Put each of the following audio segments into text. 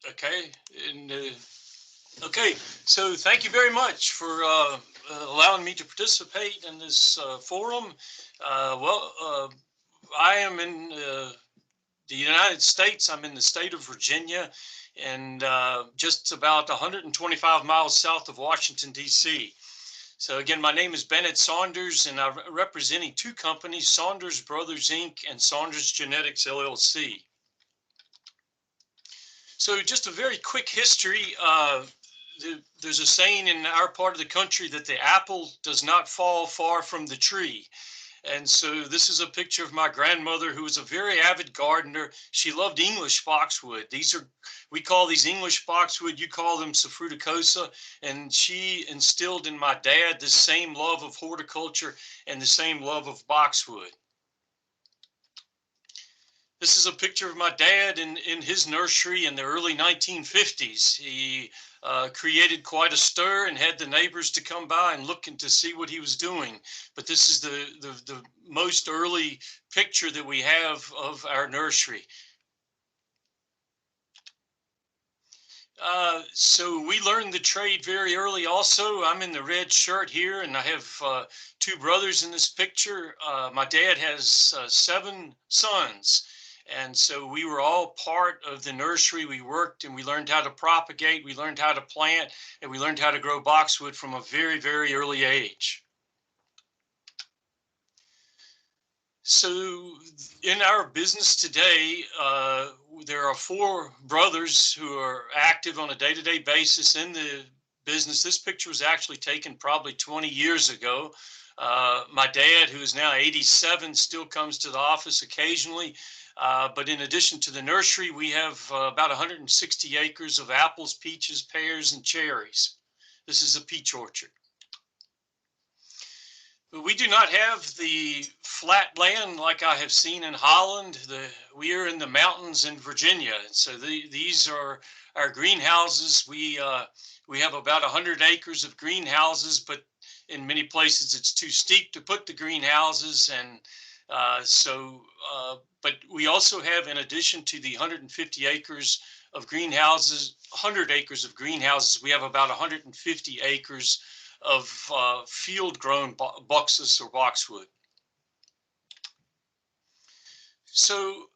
Okay, and okay, so thank you very much for allowing me to participate in this forum. I am in the United States. I'm in the state of Virginia, and just about 125 miles south of Washington, D.C. So again, my name is Bennett Saunders, and I'm representing two companies, Saunders Brothers Inc. and Saunders Genetics LLC. So just a very quick history. There's a saying in our part of the country that the apple does not fall far from the tree. And so this is a picture of my grandmother, who was a very avid gardener. She loved English boxwood. We call these English boxwood, you call them Safruticosa. And she instilled in my dad the same love of horticulture and the same love of boxwood. This is a picture of my dad in his nursery in the early 1950s. He created quite a stir and had the neighbors to come by and look and to see what he was doing. But this is the most early picture that we have of our nursery. So we learned the trade very early also. I'm in the red shirt here, and I have two brothers in this picture. My dad has 7 sons. And so we were all part of the nursery. We worked and we learned how to propagate, we learned how to plant, and we learned how to grow boxwood from a very, very early age. So in our business today, there are 4 brothers who are active on a day-to-day basis in the business. This picture was actually taken probably 20 years ago. My dad, who is now 87, still comes to the office occasionally. But in addition to the nursery, we have about 160 acres of apples, peaches, pears, and cherries. This is a peach orchard. But we do not have the flat land like I have seen in Holland. We are in the mountains in Virginia. And so these are our greenhouses. We have about 100 acres of greenhouses, but in many places it's too steep to put the greenhouses. And but we also have, in addition to the 150 acres of greenhouses, 100 acres of greenhouses, we have about 150 acres of field-grown Buxus or boxwood. So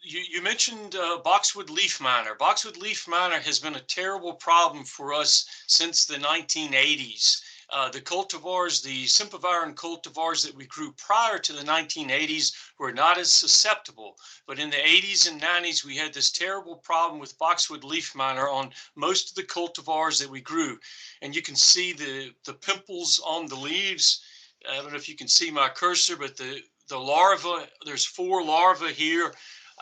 you mentioned boxwood leaf miner. Boxwood leaf miner has been a terrible problem for us since the 1980s. The cultivars, the Semperviron cultivars that we grew prior to the 1980s were not as susceptible. But in the 80s and 90s, we had this terrible problem with boxwood leaf miner on most of the cultivars that we grew. And you can see the pimples on the leaves. I don't know if you can see my cursor, but the larva, there's 4 larvae here.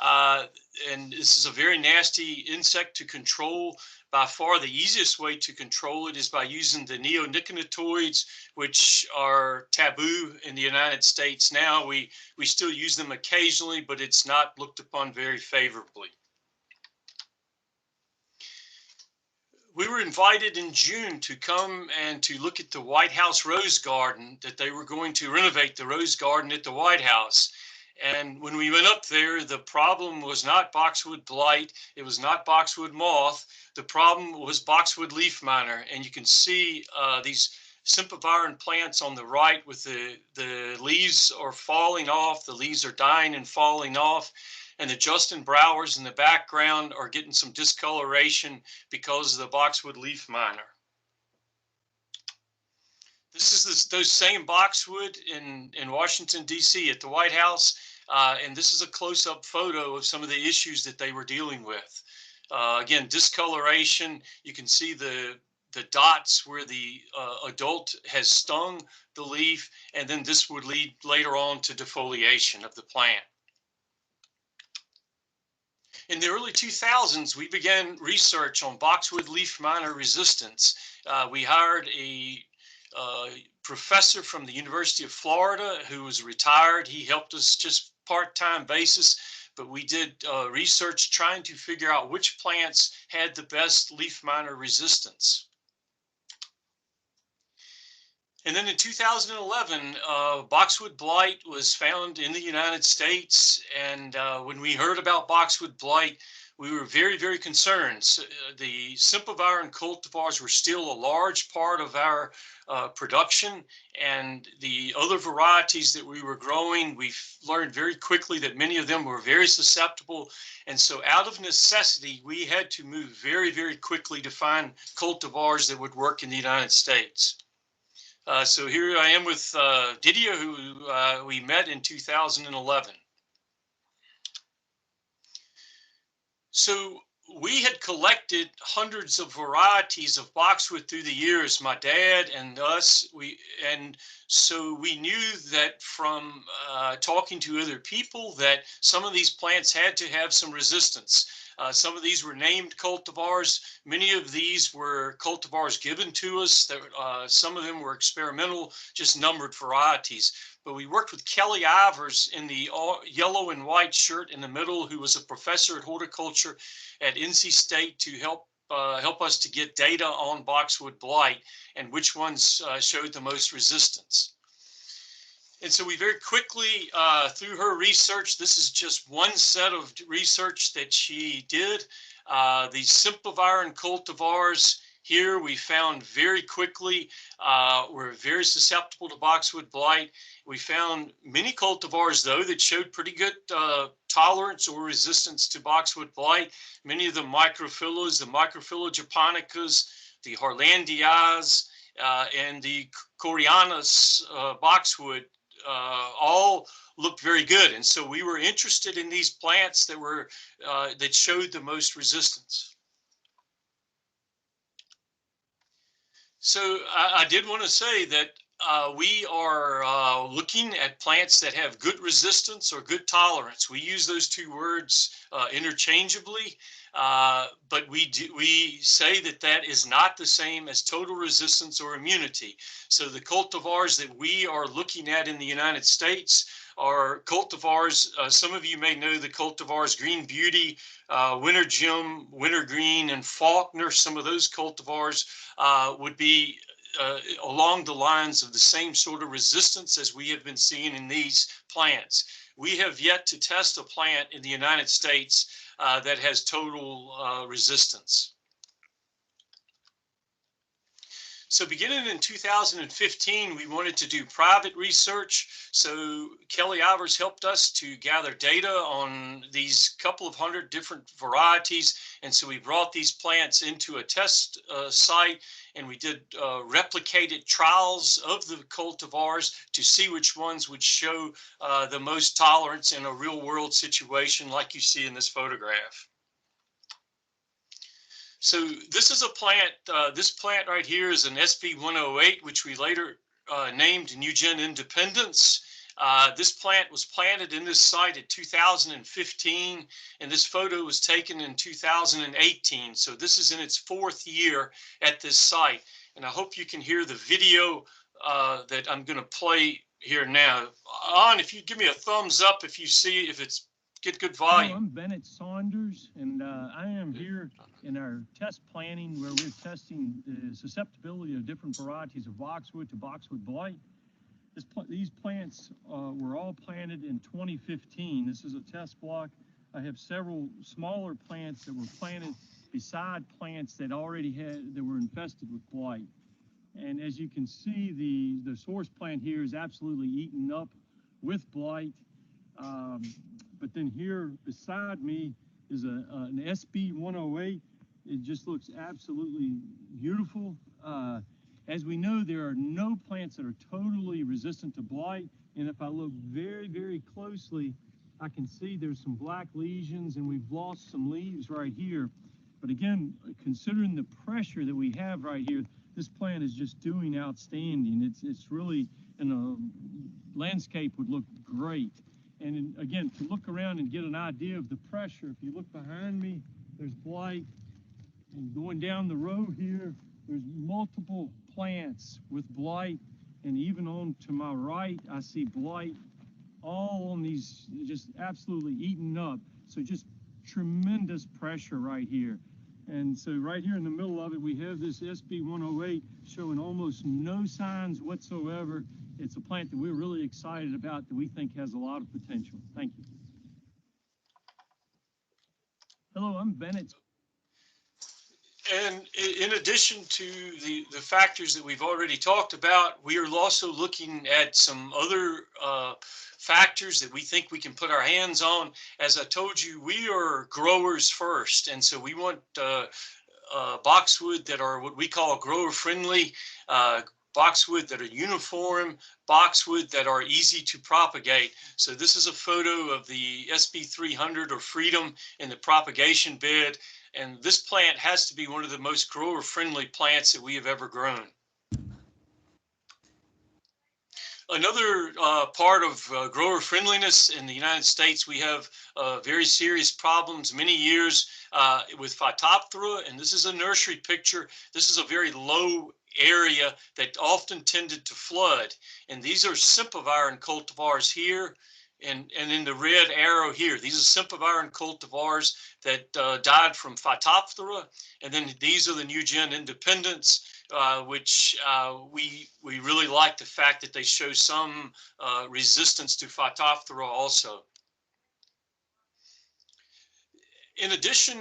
And this is a very nasty insect to control. By far, the easiest way to control it is by using the neonicotinoids, which are taboo in the United States now. We still use them occasionally, but it's not looked upon very favorably. We were invited in June to come and to look at the White House Rose Garden, that they were going to renovate the Rose Garden at the White House. And when we went up there, the problem was not boxwood blight. It was not boxwood moth. The problem was boxwood leaf miner. And you can see these Semperviron plants on the right with the leaves are falling off. The leaves are dying and falling off. And the Justin Browers in the background are getting some discoloration because of the boxwood leaf miner. This is those same boxwood in Washington, D.C. at the White House. And this is a close-up photo of some of the issues that they were dealing with. Again, discoloration. You can see the dots where the adult has stung the leaf, and then this would lead later on to defoliation of the plant. In the early 2000s, we began research on boxwood leaf miner resistance. We hired a professor from the University of Florida who was retired. He helped us just part-time basis, but we did research trying to figure out which plants had the best leaf miner resistance. And then in 2011, boxwood blight was found in the United States. And when we heard about boxwood blight, we were very, very concerned. So, the sempervirens cultivars were still a large part of our production, and the other varieties that we were growing, we learned very quickly that many of them were very susceptible. And so out of necessity, we had to move very, very quickly to find cultivars that would work in the United States. So here I am with Didier, who we met in 2011. So we had collected hundreds of varieties of boxwood through the years, my dad and us, so we knew that from talking to other people that some of these plants had to have some resistance. Some of these were named cultivars. Many of these were cultivars given to us. Some of them were experimental, just numbered varieties. But we worked with Kelly Ivers in the yellow and white shirt in the middle, who was a professor at horticulture at NC State, to help us to get data on boxwood blight and which ones showed the most resistance. And so we very quickly, through her research, this is just one set of research that she did. These sempervirens cultivars here we found very quickly were very susceptible to boxwood blight. We found many cultivars, though, that showed pretty good tolerance or resistance to boxwood blight. Many of the microphylla, the Microphylla japonicas, the Harlandias, and the Coreanus boxwood all looked very good. And so we were interested in these plants that were that showed the most resistance. So I did want to say that we are looking at plants that have good resistance or good tolerance. We use those two words interchangeably, but we say that that is not the same as total resistance or immunity. So the cultivars that we are looking at in the United States are cultivars. Some of you may know the cultivars Green Beauty, Winter Gem, Wintergreen, and Faulkner. Some of those cultivars would be along the lines of the same sort of resistance as we have been seeing in these plants. We have yet to test a plant in the United States that has total resistance. So beginning in 2015, we wanted to do private research. So Kelly Ivers helped us to gather data on these couple of hundred different varieties. And so we brought these plants into a test site, and we did replicated trials of the cultivars to see which ones would show the most tolerance in a real world situation like you see in this photograph. So this is a plant, this plant right here is an SB108, which we later named NewGen Independence. This plant was planted in this site in 2015, and this photo was taken in 2018. So this is in its 4th year at this site. And I hope you can hear the video that I'm going to play here now. If you give me a thumbs up if you see, if it's get good volume. Hello, I'm Bennett Saunders, and I am here in our test planning where we're testing the susceptibility of different varieties of boxwood to boxwood blight. These plants were all planted in 2015. This is a test block. I have several smaller plants that were planted beside plants that already that were infested with blight. And as you can see, the source plant here is absolutely eaten up with blight. But then here beside me is an SB108. It just looks absolutely beautiful. As we know, there are no plants that are totally resistant to blight. And if I look very, very closely, I can see there's some black lesions, and we've lost some leaves right here. But again, considering the pressure that we have right here, this plant is just doing outstanding. It's really, in a landscape, would look great. And again, to look around and get an idea of the pressure, if you look behind me, there's blight. And going down the row here, there's multiple plants with blight. And even on to my right, I see blight all on these, just absolutely eaten up. So just tremendous pressure right here. And so right here in the middle of it, we have this SB108 showing almost no signs whatsoever. It's a plant that we're really excited about, that we think has a lot of potential. Thank you. Hello, I'm Bennett. And in addition to the factors that we've already talked about, we are also looking at some other factors that we think we can put our hands on. As I told you, we are growers first, and so we want boxwood that are what we call grower friendly, boxwood that are uniform, boxwood that are easy to propagate. So this is a photo of the SB 300 or Freedom in the propagation bed. And this plant has to be one of the most grower friendly plants that we have ever grown. Another part of grower friendliness in the United States, we have very serious problems many years with Phytophthora, and this is a nursery picture. This is a very low area that often tended to flood, and these are sempervirens cultivars here, and in the red arrow here, these are sempervirens cultivars that died from Phytophthora, and then these are the NewGen independents. Which we really like the fact that they show some resistance to Phytophthora also. In addition,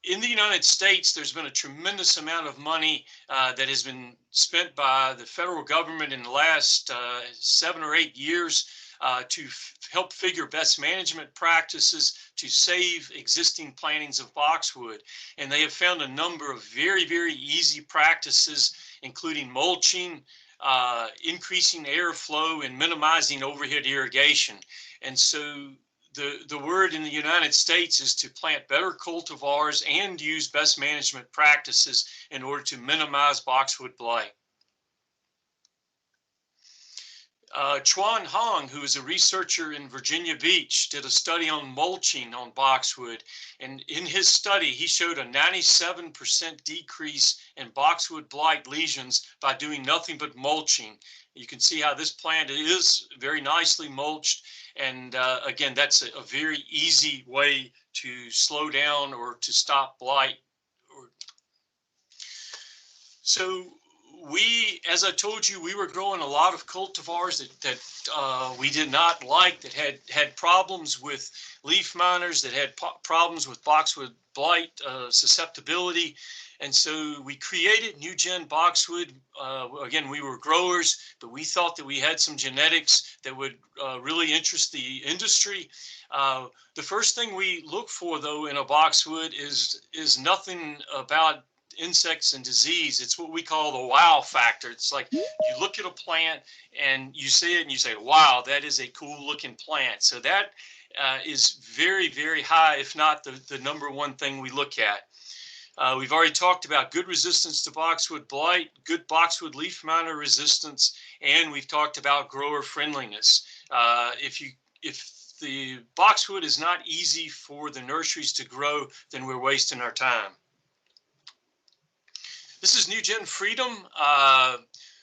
in the United States, there's been a tremendous amount of money that has been spent by the federal government in the last 7 or 8 years to help figure best management practices to save existing plantings of boxwood. And they have found a number of very, very easy practices, including mulching, increasing airflow, and minimizing overhead irrigation. And so the word in the United States is to plant better cultivars and use best management practices in order to minimize boxwood blight. Chuan Hong, who is a researcher in Virginia Beach, did a study on mulching on boxwood. And in his study, he showed a 97% decrease in boxwood blight lesions by doing nothing but mulching. You can see how this plant is very nicely mulched. And again, that's a very easy way to slow down or to stop blight. So we, as I told you, we were growing a lot of cultivars that we did not like, that had problems with leaf miners, that had problems with boxwood blight susceptibility. And so we created NewGen boxwood. Again, we were growers, but we thought that we had some genetics that would really interest the industry. The first thing we look for, though, in a boxwood is nothing about insects and disease. It's what we call the wow factor. It's like you look at a plant and you see it and you say, wow, that is a cool looking plant. So that is very, very high, if not the number one thing we look at. We've already talked about good resistance to boxwood blight, good boxwood leaf miner resistance, and we've talked about grower friendliness. If the boxwood is not easy for the nurseries to grow, then we're wasting our time. This is NewGen Freedom,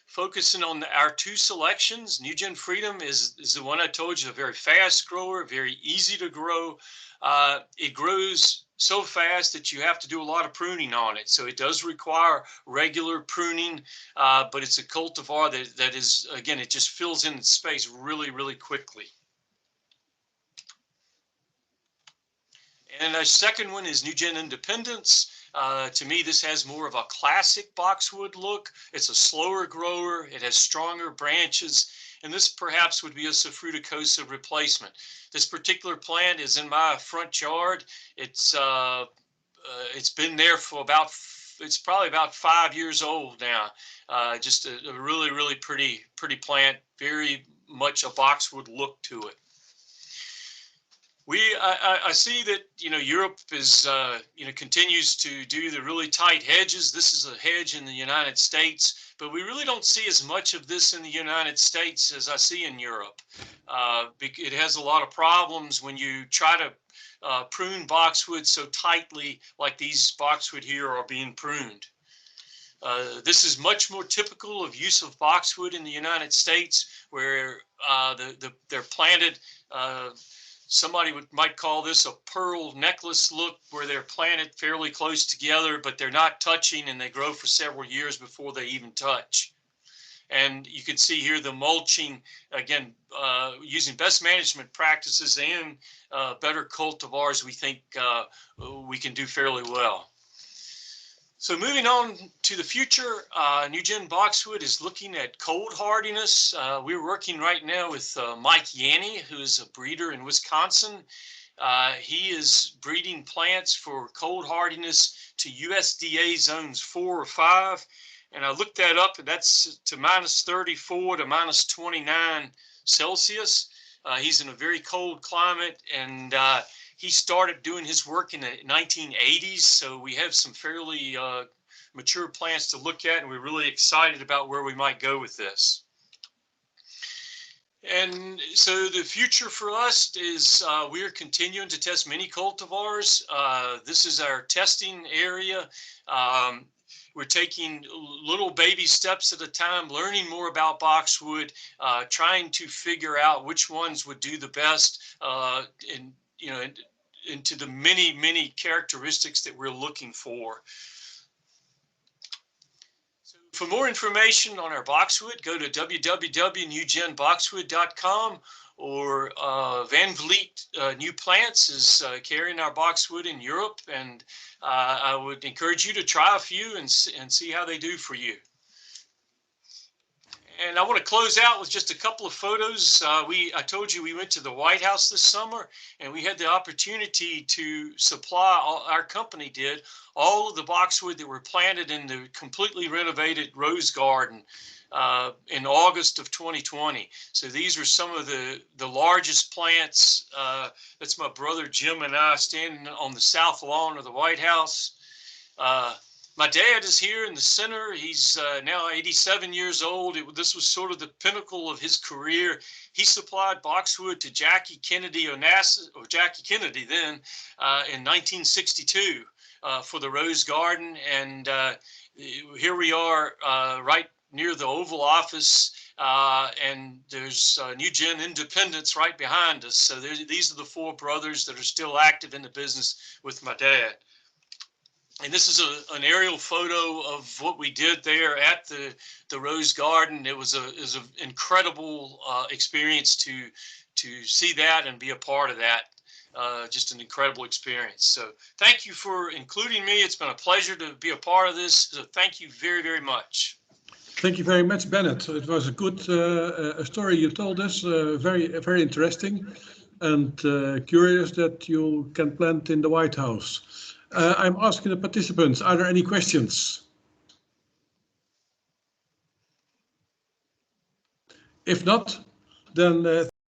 focusing on our two selections. NewGen Freedom is the one I told you, a very fast grower, very easy to grow. It grows so fast that you have to do a lot of pruning on it. So it does require regular pruning, but it's a cultivar that is, again, it just fills in space really, really quickly. And our second one is NewGen Independence. To me, this has more of a classic boxwood look. It's a slower grower. It has stronger branches. And this perhaps would be a Safruticosa replacement. This particular plant is in my front yard. It's been there for it's probably about 5 years old now. Just a really, really pretty plant. Very much a boxwood look to it. I see that, Europe is, continues to do the really tight hedges. This is a hedge in the United States, but we really don't see as much of this in the United States as I see in Europe. It has a lot of problems when you try to prune boxwood so tightly like these boxwood here are being pruned. This is much more typical of use of boxwood in the United States, where they're planted. Somebody might call this a pearl necklace look, where they're planted fairly close together, but they're not touching, and they grow for several years before they even touch. And you can see here the mulching, again, using best management practices and better cultivars, we think we can do fairly well. So moving on to the future, NewGen Boxwood is looking at cold hardiness. We're working right now with Mike Yanni, who is a breeder in Wisconsin. He is breeding plants for cold hardiness to USDA zones 4 or 5. And I looked that up, and that's to -34 to -29 Celsius. He's in a very cold climate, and he started doing his work in the 1980s. So we have some fairly mature plants to look at, and we're really excited about where we might go with this. And so the future for us is we're continuing to test many cultivars. This is our testing area. We're taking little baby steps at a time, learning more about boxwood, trying to figure out which ones would do the best into the many characteristics that we're looking for. For more information on our boxwood, go to www.newgenboxwood.com, or Van Vliet New Plants is carrying our boxwood in Europe, and I would encourage you to try a few and see how they do for you. And I want to close out with just a couple of photos. I told you we went to the White House this summer, and we had the opportunity to supply, our company did, all of the boxwood that were planted in the completely renovated rose garden in August of 2020. So these are some of the largest plants. That's my brother Jim and I standing on the south lawn of the White House. My dad is here in the center. He's now 87 years old. This was sort of the pinnacle of his career. He supplied boxwood to Jackie Kennedy Onassis, or Jackie Kennedy then, in 1962 for the Rose Garden. And here we are right near the Oval Office, and there's NewGen Independence right behind us. So these are the 4 brothers that are still active in the business with my dad. And this is an aerial photo of what we did there at the Rose Garden. It was an incredible experience to see that and be a part of that. Just an incredible experience. So thank you for including me. It's been a pleasure to be a part of this. So thank you very much. Thank you very much, Bennett. It was a good story you told us. Very interesting, and curious that you can plant in the White House. I'm asking the participants, are there any questions? If not, then